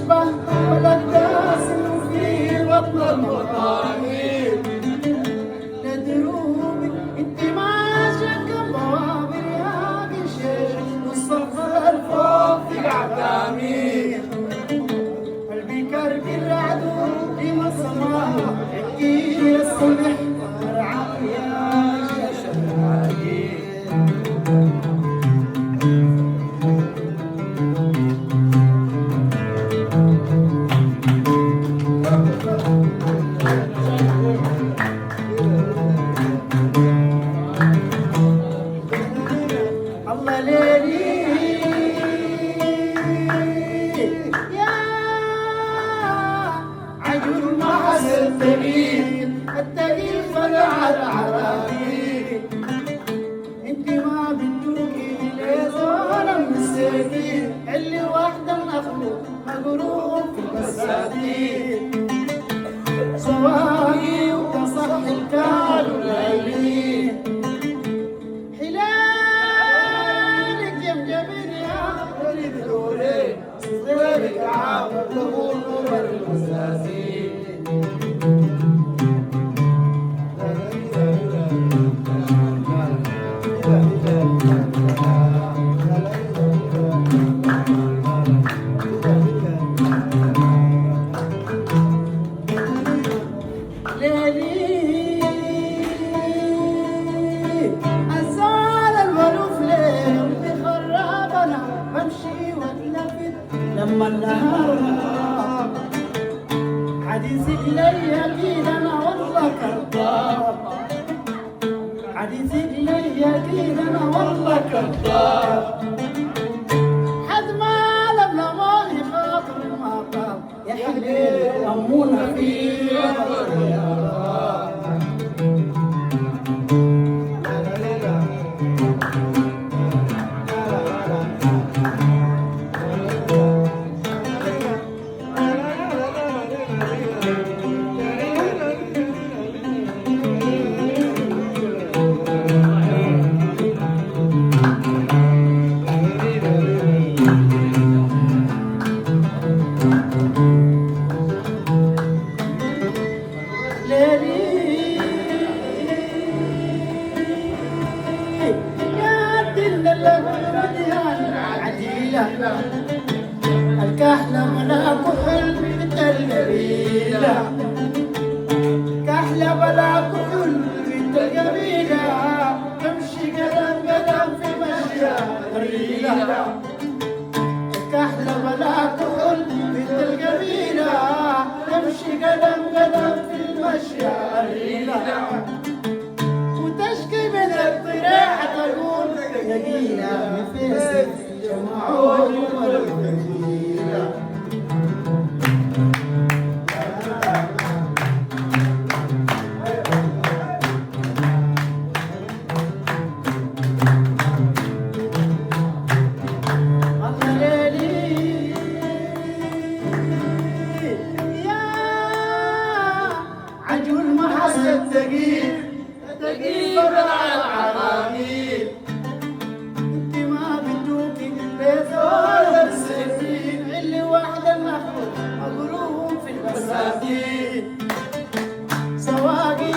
تشبه والأقداس في بطن المطامير ندروبك انت ماشية كبوابر يا قشيش والصف الفوق في عتامير قلبي كركر العدو في مصماه حكي الصبح مرعى يا شاشة الله ليلي يا عجول ما حسن التقيل فلع العراقيل انت ما بتوكي لزولا مساكين اللي واحدة مخلوق مقروب في البساتين سواقي وتصح الكال والعيلين صدرك عاود ظهور المساسين ليلي أزال الولوف ليه بخرابنا بمشي واتلفت لما النهار حديثك لي اكيد انا والله كذاب حديثك لي اكيد انا والله كذاب حد ما لما ما يخاطر ما طاب يا حبيبي امونا في الكحلة ملاك حلم مثل القبيلة كحلة ملاك حلم مثل القبيلة تمشي قدم قدم في مشيا الريلة الكحلة ملاك حلم مثل القبيلة تمشي قدم قدم في مشيا الريلة وتشكي من الطريحة تقول يقينا مثل جمعوني والمدينة الله ليلي يا عجول ما حسن تقيل فرع العراقيل اللي واحدة مخلوق مقروب في البساتين سواقي